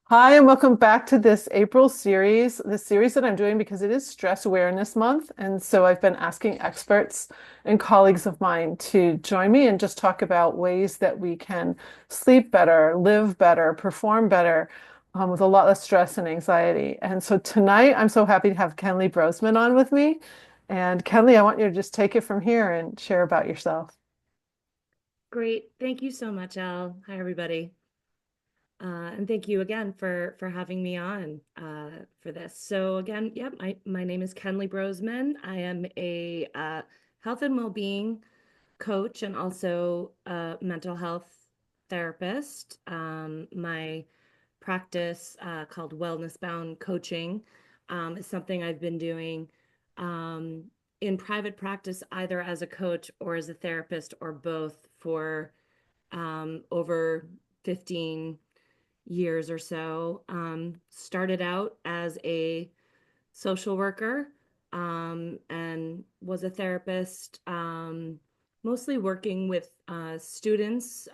Hi, and welcome back to this April series, the series that I'm doing because it is Stress Awareness Month. And so I've been asking experts and colleagues of mine to join me and just talk about ways that we can sleep better, live better, perform better, with a lot less stress and anxiety. And so tonight, I'm so happy to have Kenley Brozman on with me. And Kenley, I want you to just take it from here and share about yourself. Great. Thank you so much, Al. Hi, everybody. And thank you again for having me on for this. So again, yep, my name is Kenley Brozman. I am a health and well-being coach and also a mental health therapist. My practice called Wellness Bound Coaching is something I've been doing um, in private practice, either as a coach or as a therapist or both for over 15 years or so. Started out as a social worker and was a therapist, mostly working with students,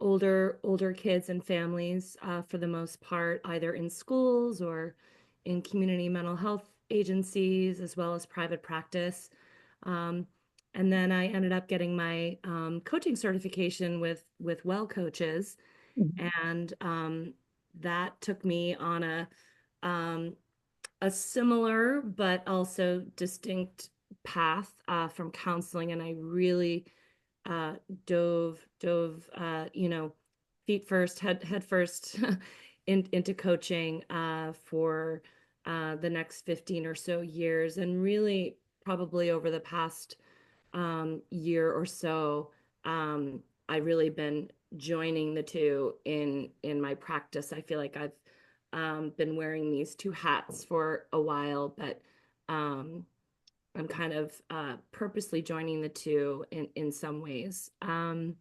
older kids and families for the most part, either in schools or in community mental health agencies, as well as private practice. Um, and then I ended up getting my coaching certification with Well Coaches, and that took me on um, a similar but also distinct path from counseling, and I really uh, dove feet first, head first into coaching for the next 15 or so years, and really probably over the past year or so, I really been joining the two in my practice. I feel like I've been wearing these two hats for a while, but I'm kind of purposely joining the two in some ways. And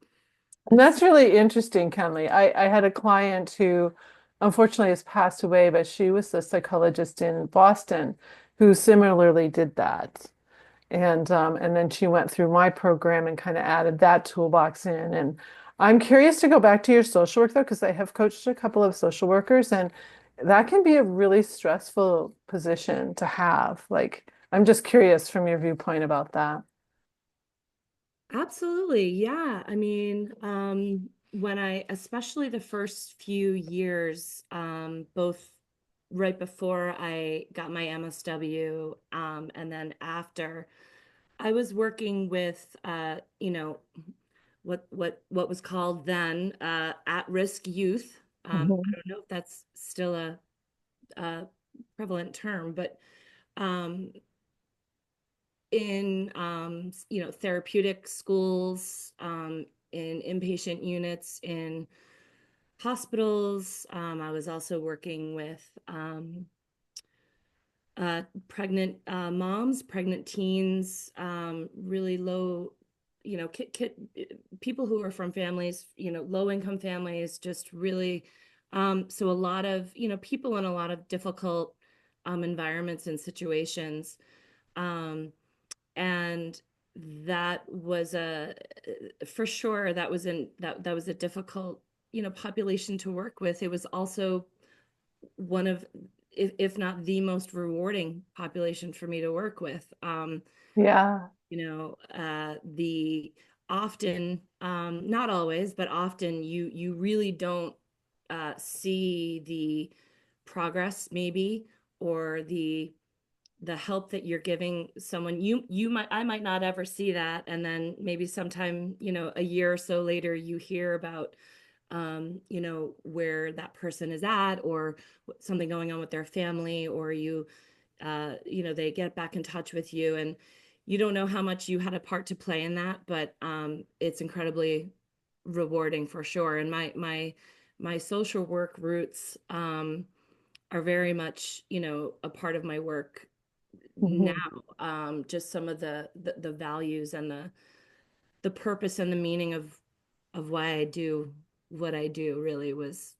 Let's see. that's really interesting, Kenley. I had a client who unfortunately has passed away, but she was a psychologist in Boston who similarly did that. And then she went through my program and kind of added that toolbox in. And I'm curious to go back to your social work though, because I have coached a couple of social workers, and that can be a really stressful position to have. Like, I'm just curious from your viewpoint about that. Absolutely. Yeah. I mean, especially the first few years, both right before I got my MSW, and then after, I was working with, what was called then at-risk youth. I Mhm. don't know if that's still a prevalent term, but um, in therapeutic schools, in inpatient units, in hospitals. I was also working with pregnant moms, pregnant teens, really low, people who are from families, low income families, just really. So a lot of, people in a lot of difficult environments and situations. Um, and that was for sure, that was a difficult, population to work with. It was also one of, if not the most rewarding population for me to work with. Yeah. The often, not always, but often you really don't see the progress maybe, or the help that you're giving someone. I might not ever see that, and then maybe sometime, a year or so later, you hear about where that person is at, or something going on with their family, or they get back in touch with you, and you don't know how much you had a part to play in that, but it's incredibly rewarding for sure. And my social work roots are very much, a part of my work now. Mhm. Just some of the values and the purpose and the meaning of why I do what I do really was,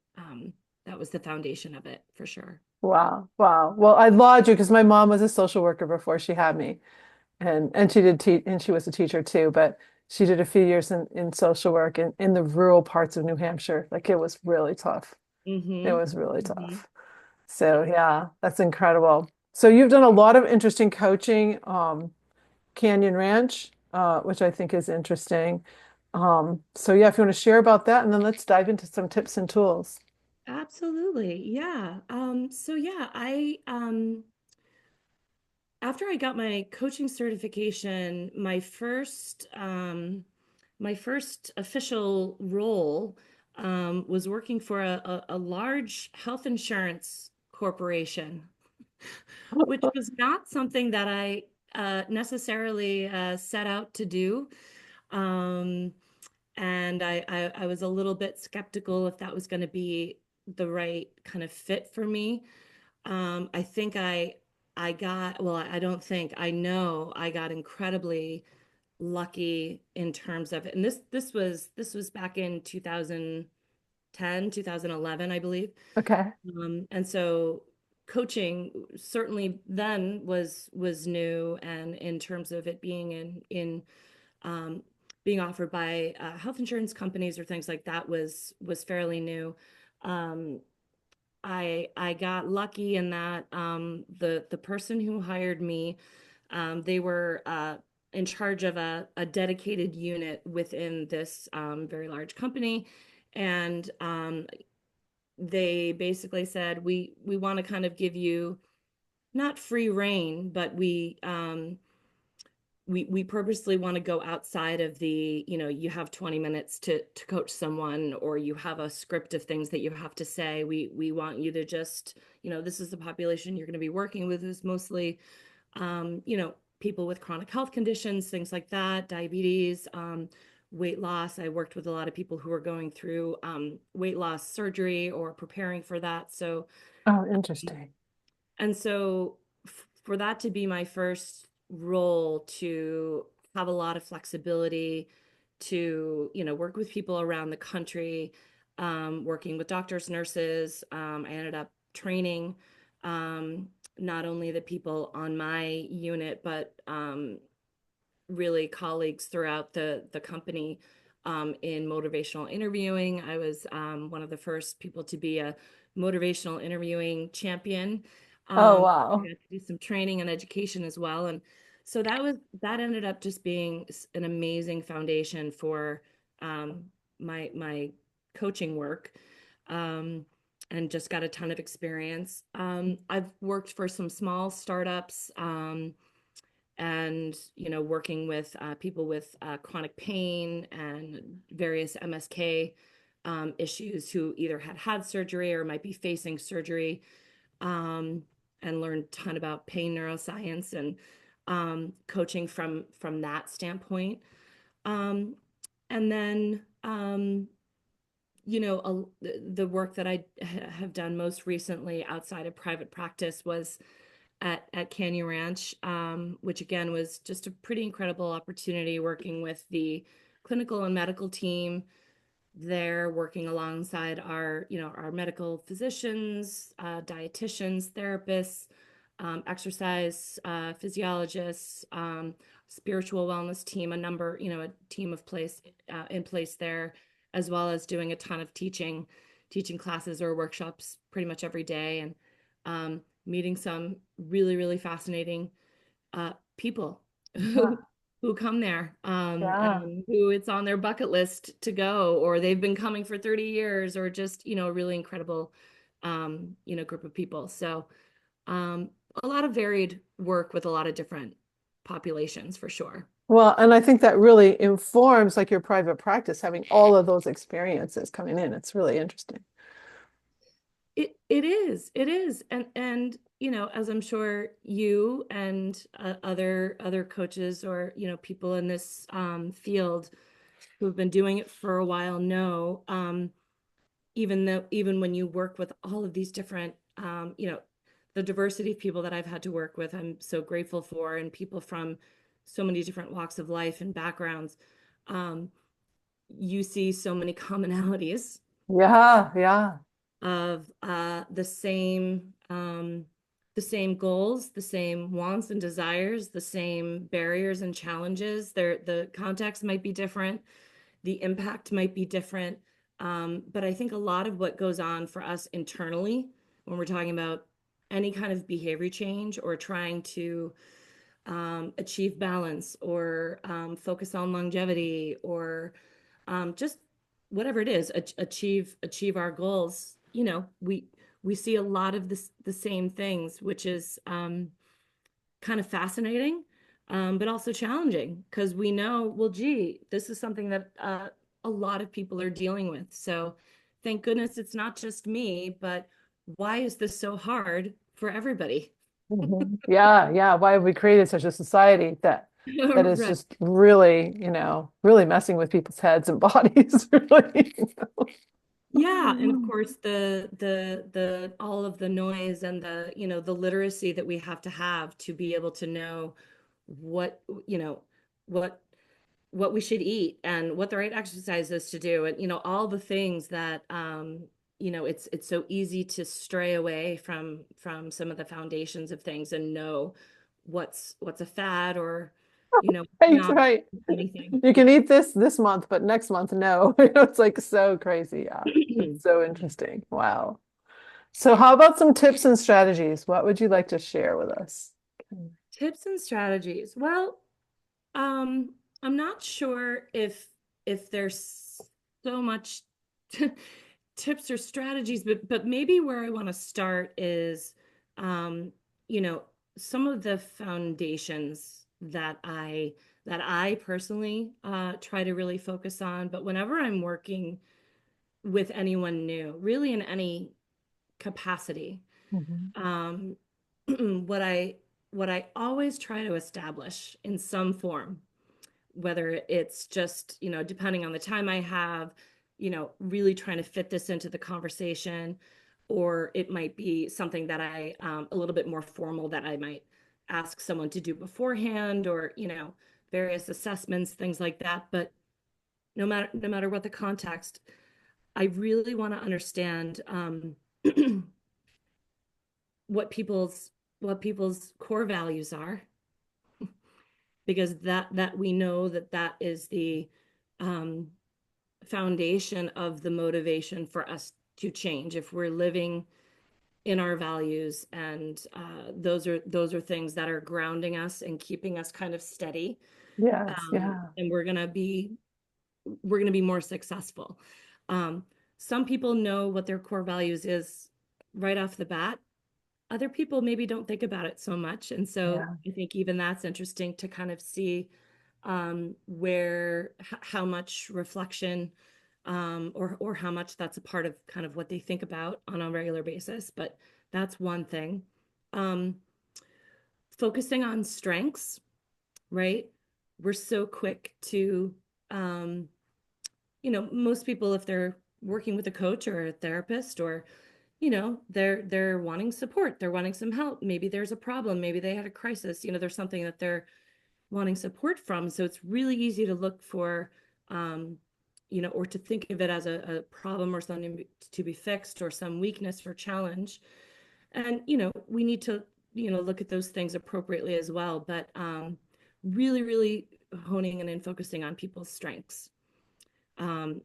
that was the foundation of it for sure. Wow. Wow. Well, I laud you because my mom was a social worker before she had me. And she did teach, and she was a teacher too, but she did a few years in social work in the rural parts of New Hampshire. Like it was really tough. It Mm-hmm. was really Mm-hmm. tough. So Yeah. yeah, that's incredible. So you've done a lot of interesting coaching, Canyon Ranch, which I think is interesting. So yeah, if you want to share about that, and then let's dive into some tips and tools. Absolutely. Yeah. So yeah, I after I got my coaching certification, my first official role was working for a large health insurance corporation, which was not something that I necessarily set out to do. Um, and I was a little bit skeptical if that was going to be the right kind of fit for me. I think I got, well, I don't think, I know I got incredibly lucky in terms of it. And this was back in 2010, 2011, I believe. Okay. And so coaching certainly then was new, and in terms of it being in um, being offered by health insurance companies or things like that was fairly new. Um, I got lucky in that the person who hired me, they were in charge of a dedicated unit within this very large company, and they basically said we want to kind of give you not free reign, but we purposely want to go outside of the, you have 20 minutes to coach someone, or you have a script of things that you have to say. We want you to just, this is the population you're going to be working with, is mostly people with chronic health conditions, things like that, diabetes, weight loss. I worked with a lot of people who are going through weight loss surgery or preparing for that. So Oh, interesting. and so for that to be my first role, to have a lot of flexibility, to, work with people around the country, working with doctors, nurses, I ended up training not only the people on my unit, but really colleagues throughout the company in motivational interviewing. I was one of the first people to be a motivational interviewing champion. Oh, I wow. got to do some training and education as well, and so that ended up just being an amazing foundation for um, my coaching work. Um, and just got a ton of experience. I've worked for some small startups, and working with people with chronic pain and various MSK issues, who either had surgery or might be facing surgery, um, and learned a ton about pain neuroscience and coaching from that standpoint. um, and then the work that I have done most recently outside of private practice was at Canyon Ranch, which again was just a pretty incredible opportunity, working with the clinical and medical team there, working alongside our medical physicians, dietitians, therapists, exercise physiologists, spiritual wellness team, a team of place in place there, as well as doing a ton of teaching classes or workshops pretty much every day, and meeting some really, really fascinating people Yeah. who come there, Yeah. and who it's on their bucket list to go, or they've been coming for 30 years, or just, a really incredible, group of people. So, um, a lot of varied work with a lot of different populations for sure. Well, and I think that really informs like your private practice, having all of those experiences coming in. It's really interesting. It is, and as I'm sure you and other coaches, or people in this field who've been doing it for a while know, even when you work with all of these different, the diversity of people that I've had to work with, I'm so grateful for, and people from so many different walks of life and backgrounds, um, you see so many commonalities Yeah, yeah, of the same goals, the same wants and desires, the same barriers and challenges. The context might be different, the impact might be different, But I think a lot of what goes on for us internally when we're talking about any kind of behavior change or trying to achieve balance or focus on longevity or just whatever it is, achieve our goals. We see a lot of the same things, which is kind of fascinating, but also challenging because we know, well, gee, this is something that a lot of people are dealing with. So thank goodness it's not just me, but why is this so hard for everybody? Mhm. Yeah, yeah. Why have we created such a society that is Right. just really, really messing with people's heads and bodies, really? Yeah, and of course the all of the noise and the literacy that we have to be able to know what, what what we should eat and what the right exercise is to do and all the things that it's so easy to stray away from some of the foundations of things and know what's a fad or Right, not right. anything. You can eat this month, but next month, no. It's like so crazy. Yeah. It's so interesting. Wow. So how about some tips and strategies? What would you like to share with us? Tips and strategies. Well, Um, I'm not sure if there's so much tips or strategies, but maybe where I want to start is um, you know, some of the foundations that I personally try to really focus on. But whenever I'm working with anyone new, really in any capacity, Mhm. um, what I always try to establish in some form, whether it's just, depending on the time I have, really trying to fit this into the conversation, or it might be something that a little bit more formal that I might ask someone to do beforehand, or, various assessments, things like that. But no matter what the context, I really want to understand what people's what people's core values are, because that we know that is the um, foundation of the motivation for us to change. If we're living in our values, and those are things that are grounding us and keeping us kind of steady, Yes, yeah, and we're gonna be more successful. um, some people know what their core values is right off the bat. Other people maybe don't think about it so much. And so yeah, I think even that's interesting to kind of see how much reflection, or how much that's a part of kind of what they think about on a regular basis. But that's one thing. Um, Focusing on strengths, right? We're so quick to, um, most people, if they're working with a coach or a therapist, or they're wanting support, they're wanting some help, maybe there's a problem, maybe they had a crisis, there's something that they're wanting support from. So it's really easy to look for, um or to think of it as a problem or something to be fixed, or some weakness or challenge. And we need to look at those things appropriately as well, but really really honing in and focusing on people's strengths. And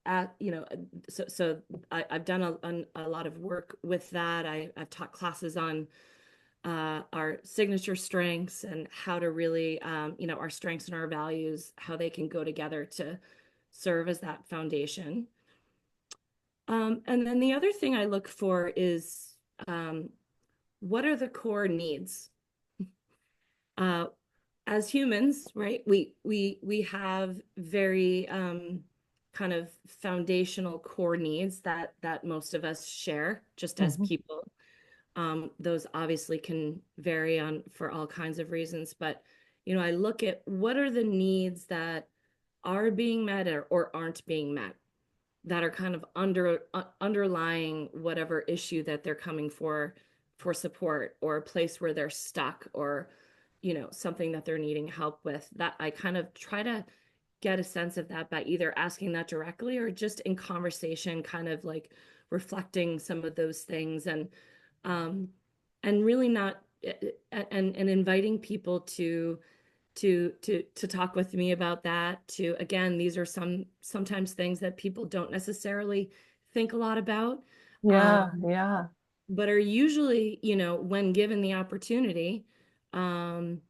at so I've done a lot of work with that. I've taught classes on our signature strengths and how to really our strengths and our values, how they can go together to serve as that foundation. And then the other thing I look for is, what are the core needs? uh, as humans, right? We have very kind of foundational core needs that most of us share just as mhm, people. Those obviously can vary on for all kinds of reasons, but I look at what are the needs that are being met, or aren't being met, that are kind of underlying whatever issue that they're coming for support, or a place where they're stuck, or something that they're needing help with. That I kind of try to get a sense of that by either asking that directly, or just in conversation, kind of like reflecting some of those things, um and really not, and inviting people to to talk with me about that. To again, these are sometimes things that people don't necessarily think a lot about, Yeah, um, yeah, but are usually, when given the opportunity, um,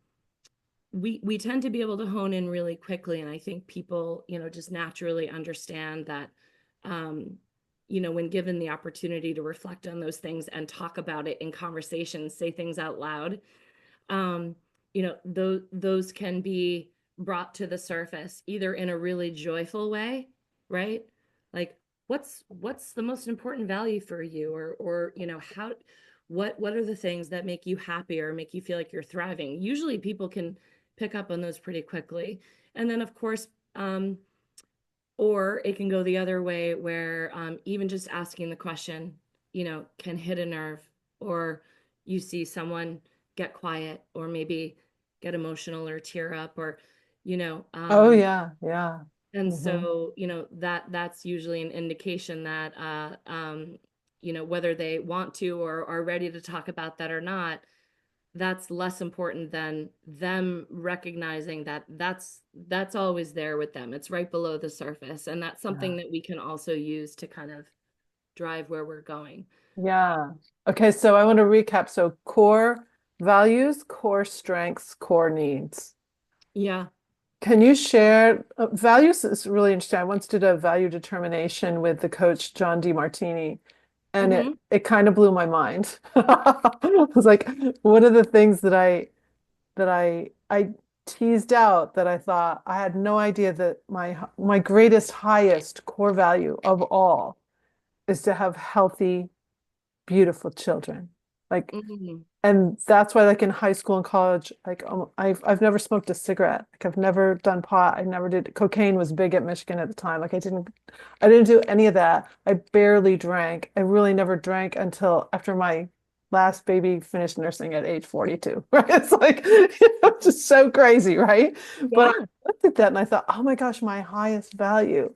we tend to be able to hone in really quickly. And I think people, just naturally understand that, um, when given the opportunity to reflect on those things and talk about it in conversations, say things out loud, um, those can be brought to the surface either in a really joyful way, right? Like what's the most important value for you, or how what are the things that make you happy or make you feel like you're thriving? Usually people can pick up on those pretty quickly. And then of course, or it can go the other way where even just asking the question, can hit a nerve, or you see someone get quiet or maybe get emotional or tear up, or, you know, oh um, yeah, yeah. and Hmm. so, that's usually an indication that, whether they want to or are ready to talk about that or not, that's less important than them recognizing that that's always there with them. It's right below the surface, and that's Yeah, something that we can also use to kind of drive where we're going. yeah. Okay, so I want to recap. So core values, core strengths, core needs. Yeah. Can you share values is really interesting. I once did a value determination with the coach John DeMartini, and it Hmm. it kind of blew my mind. I was like, what are the things that I teased out that I thought I had no idea that my greatest, highest core value of all is to have healthy, beautiful children. Like, Hmm. and that's why, like in high school and college, like I've never smoked a cigarette. Like I've never done pot. I never did. Cocaine was big at Michigan at the time. Like I didn't do any of that. I barely drank. I really never drank until after my last baby finished nursing at age 42. Right? It's like just so crazy, right? But I Yeah. looked at that and I thought, oh my gosh, my highest value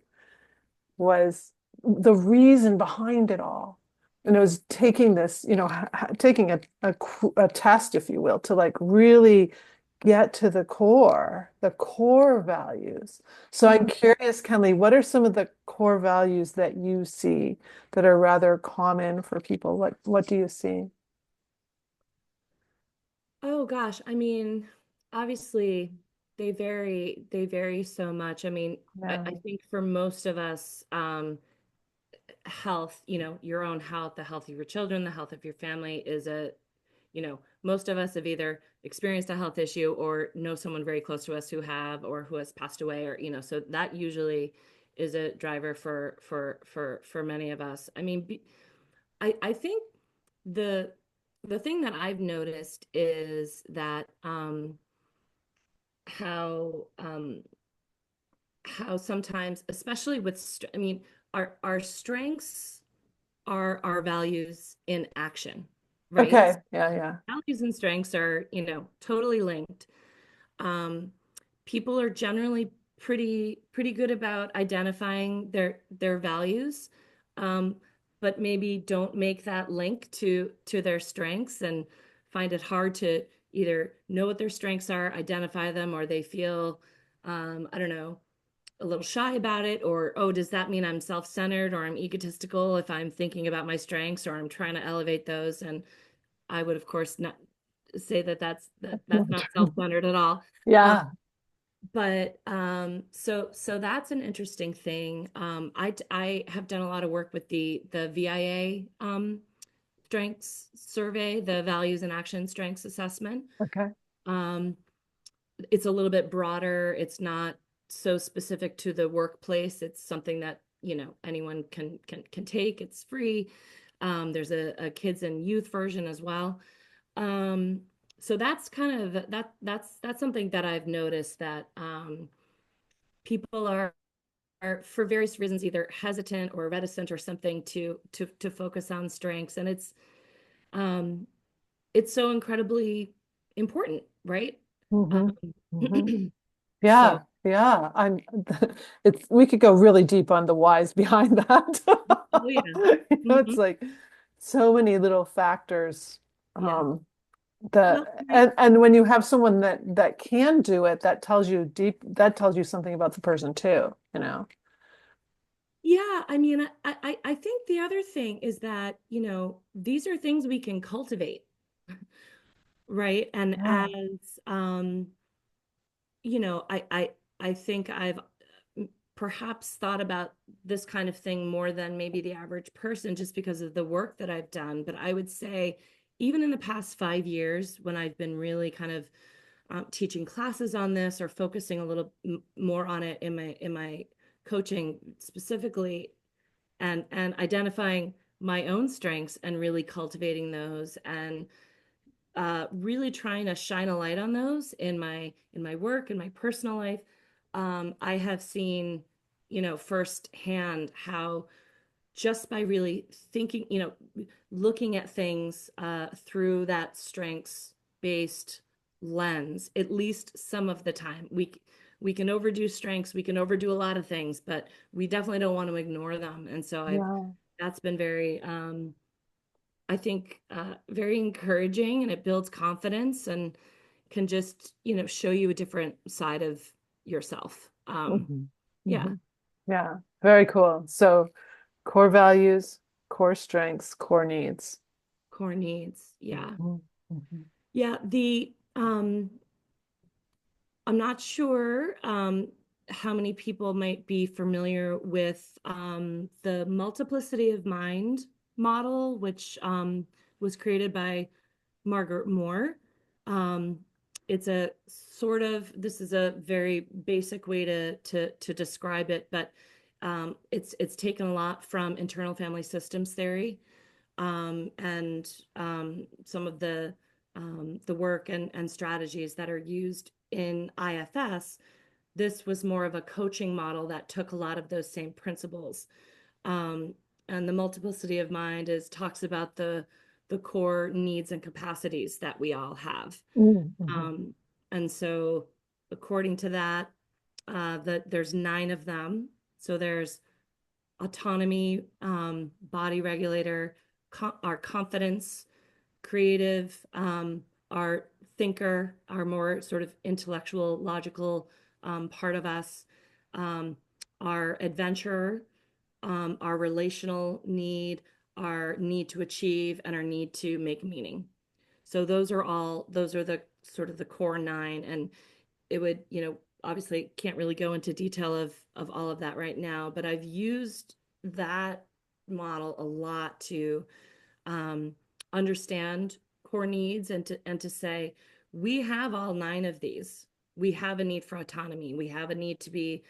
was the reason behind it all. And it was taking this, taking a test, if you will, to like really get to the core values. So I'm Mhm. curious, Kenley, what are some of the core values that you see that are rather common for people? What do you see? Oh gosh, I mean, obviously they vary so much. I mean, I, Yeah. I think for most of us, health, your own health, the health of your children, the health of your family is most of us have either experienced a health issue or know someone very close to us who have or who has passed away, or, so that usually is a driver for many of us. I mean, I think the the thing that I've noticed is that how how sometimes, especially with I mean, our strengths are our values in action, right? Okay. Yeah, yeah. Values and strengths are, totally linked. Um, People are generally pretty good about identifying their values, um, but maybe don't make that link to their strengths, and find it hard to either know what their strengths are, identify them, or they feel, I don't know, a little shy about it, or, oh, does that mean I'm self-centered or I'm egotistical if I'm thinking about my strengths or I'm trying to elevate those? And I would, of course, not say that that's not self-centered at all. Um, Yeah. but that's an interesting thing. I have done a lot of work with the VIA strengths survey, the values and action strengths assessment. Okay. Um, it's a little bit broader. It's not so specific to the workplace. It's something that, anyone can take. It's free. There's a kids and youth version as well. Um, so that's kind of that's something that I've noticed, that people are for various reasons either hesitant or reticent or something to focus on strengths, and um it's so incredibly important, right? Hmm. Um, Hmm. so Yeah, yeah. It's we could go really deep on the whys behind that. oh yeah. It's Hmm. like so many little factors. Yeah. Um, The Well, and when you have someone that can do it, that tells you something about the person too, you know. yeah, I mean, I think the other thing is that, these are things we can cultivate, right? And Yeah. as you know, I think I've perhaps thought about this kind of thing more than maybe the average person just because of the work that I've done. But I would say, even in the past 5 years, when I've been really kind of teaching classes on this or focusing a little more on it in my coaching specifically, and identifying my own strengths and really cultivating those and really trying to shine a light on those in my work, in my personal life. I have seen, firsthand how just by really thinking, looking at things through that strengths based lens, at least some of the time, we can overdo strengths, we can overdo a lot of things, but we definitely don't want to ignore them. And so I've Yeah. that's been very I think very encouraging, and it builds confidence and can just, show you a different side of yourself. Hmm. Yeah, Hmm. Yeah. Very cool. So core values, core strengths, core needs. core needs. Yeah. Mhm. Mhm. Yeah, the I'm not sure how many people might be familiar with the multiplicity of mind model, which was created by Margaret Moore. Um, it's a sort of, this is a very basic way to describe it, but it's taken a lot from internal family systems theory, and some of the work and strategies that are used in IFS. This was more of a coaching model that took a lot of those same principles. Um, and the multiplicity of mind is talks about the core needs and capacities that we all have. Mm, mhm. Um, and so, according to that, there's 9 of them. So there's autonomy, body regulator, our confidence, creative, our thinker, our more sort of intellectual, logical part of us, um, our adventurer, our relational need, our need to achieve, and our need to make meaning. So those are the sort of the core 9. And it would, obviously can't really go into detail of all of that right now, but I've used that model a lot to um, understand core needs and to say we have all 9 of these. We have a need for autonomy. We have a need to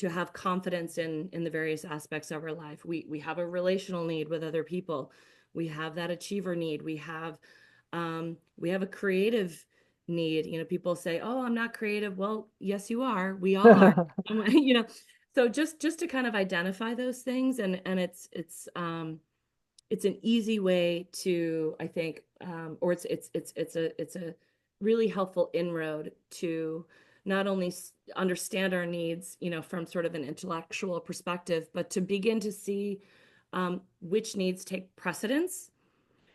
have confidence in the various aspects of our life. We have a relational need with other people. We have that achiever need. We have a creative need. People say, "Oh, I'm not creative." Well, yes, you are. We all are. You know, so just to kind of identify those things, and it's an easy way to, I think, or it's a really helpful inroad to not only understand our needs, from sort of an intellectual perspective, but to begin to see which needs take precedence,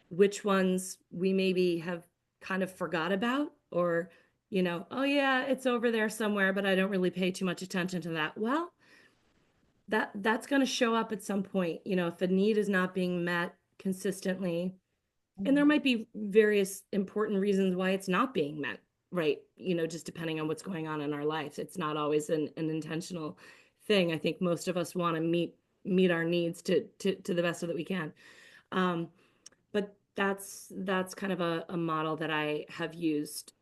which ones we maybe have kind of forgot about, or, oh yeah, it's over there somewhere, but I don't really pay too much attention to that. Well, that's going to show up at some point, if a need is not being met consistently, and there might be various important reasons why it's not being met, right? Just depending on what's going on in our life. It's not always an intentional thing. I think most of us want to meet our needs to the best of that we can. Um, but that's kind of a model that I have used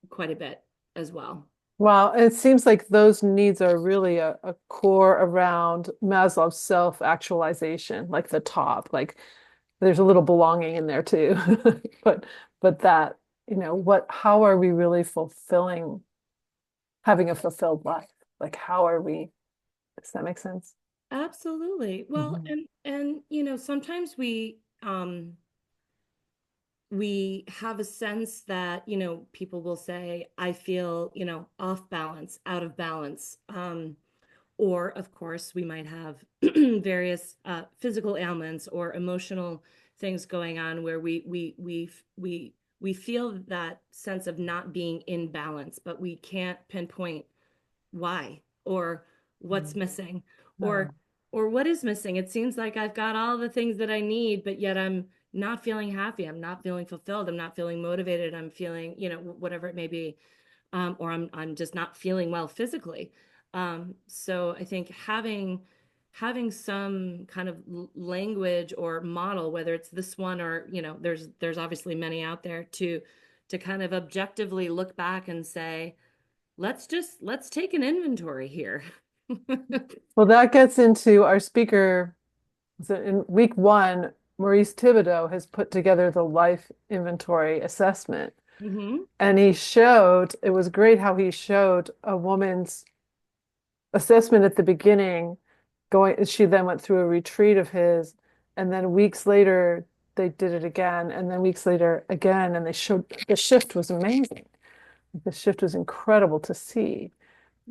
quite a bit as well. Wow, it seems like those needs are really a core around Maslow's self-actualization, like the top. Like there's a little belonging in there too. But but that, how are we really fulfilling, having a fulfilled life? Like how are we, does that make sense? Absolutely. Well, Mhm. and sometimes we have a sense that, people will say, I feel, off balance, out of balance. Or, of course, we might have various physical ailments or emotional things going on where we feel that sense of not being in balance, but we can't pinpoint why or what's Mm. missing Oh, or or what is missing. It seems like I've got all the things that I need, but yet I'm not feeling happy. I'm not feeling fulfilled. I'm not feeling motivated. I'm feeling, whatever it may be. Or I'm just not feeling well physically. So I think having some kind of language or model, whether it's this one or, there's obviously many out there to kind of objectively look back and say, let's take an inventory here. well, that gets into our speaker. So in week one, Maurice Thibodeau has put together the life inventory assessment. Hmm. And he showed, it was great how he showed a woman's assessment at the beginning. She then went through a retreat of his, and then weeks later, they did it again, and then weeks later again, and they showed the shift was amazing. The shift was incredible to see.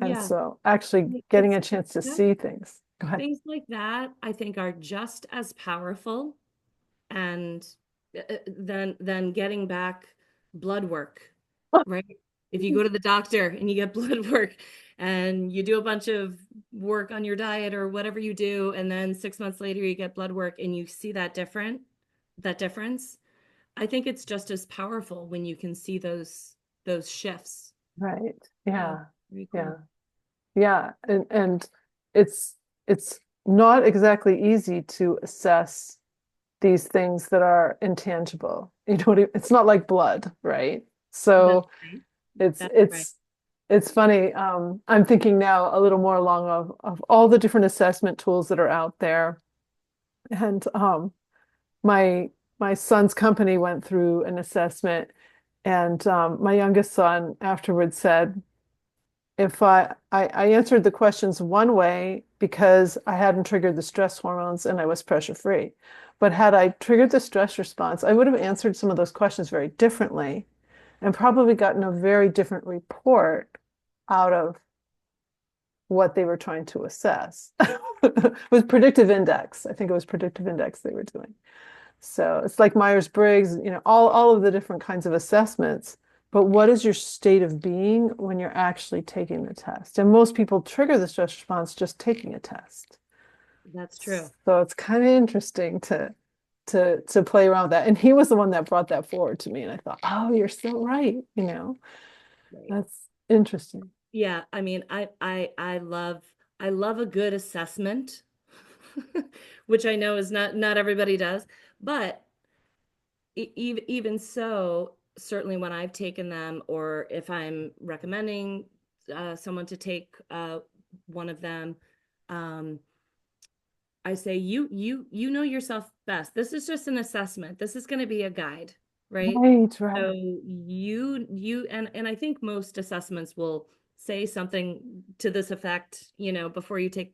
And Yeah, so actually getting it's a chance to yeah, see things. Go ahead. things like that I think are just as powerful and then getting back blood work, right? If you go to the doctor and you get blood work and you do a bunch of work on your diet or whatever you do, and then 6 months later you get blood work and you see that difference, I think it's just as powerful when you can see those shifts. Right. Yeah, Yeah. very Yeah. cool. Yeah. And it's it's not exactly easy to assess these things that are intangible. You know what it's not like blood, right? That's So right. it's That's right. it's it's funny. I'm thinking now a little more along of all the different assessment tools that are out there. And my my son's company went through an assessment, and my youngest son afterwards said, if I answered the questions one way because I hadn't triggered the stress hormones and I was pressure free. But had I triggered the stress response, I would have answered some of those questions very differently and probably gotten a very different report out of what they were trying to assess. It was predictive index. I think it was predictive index they were doing. So it's like Myers-Briggs, all of the different kinds of assessments. But what is your state of being when you're actually taking the test? And most people trigger the stress response just taking a test. That's true. So it's kind of interesting to play around with that. And he was the one that brought that forward to me. And I thought, oh, you're so right. Right. That's interesting. Yeah, I mean, I love a good assessment, which I know is not everybody does, but even so, certainly when I've taken them, or if I'm recommending someone to take one of them, um, I say you know yourself best. This is just an assessment. This is going to be a guide, right? Right, So right. you and I think most assessments will say something to this effect, before you take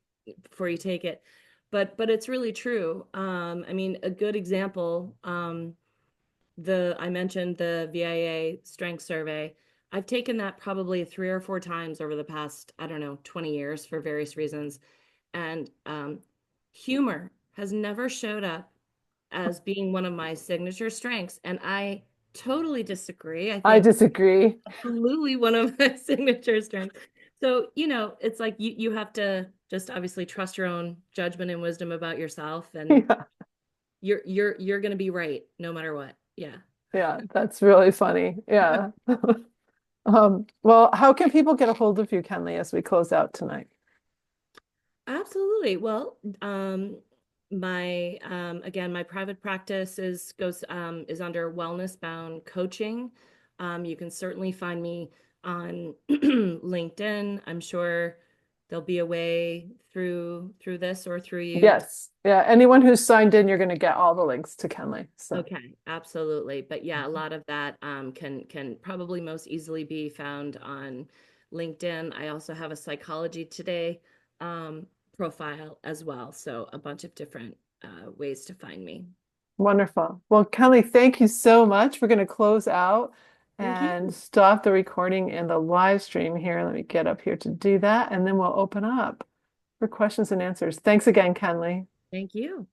it. But it's really true. I mean, a good example, the I mentioned the VIA strength survey. I've taken that probably 3 or 4 times over the past, I don't know, 20 years for various reasons. And humor has never showed up as being one of my signature strengths. And I totally disagree. I I think disagree. absolutely one of my signature strengths. So, it's like you have to just obviously trust your own judgment and wisdom about yourself, and Yeah. you're going to be right no matter what. Yeah. Yeah, that's really funny. Yeah. Well, how can people get a hold of you, Kenley, as we close out tonight? Absolutely. Well, my again, my private practice is under Wellness Bound Coaching. You can certainly find me on LinkedIn. I'm sure there'll be a way through this or through you to. Yes. Yeah. Anyone who's signed in, you're going to get all the links to Kenley. So Okay, absolutely. But yeah, a lot of that can probably most easily be found on LinkedIn. I also have a Psychology Today um, profile as well. So a bunch of different ways to find me. wonderful. Well, Kenley, thank you so much. We're going to close out Thank you. and stop the recording and the live stream here. Let me get up here to do that, and then we'll open up for questions and answers. Thanks again, Kenley. Thank you.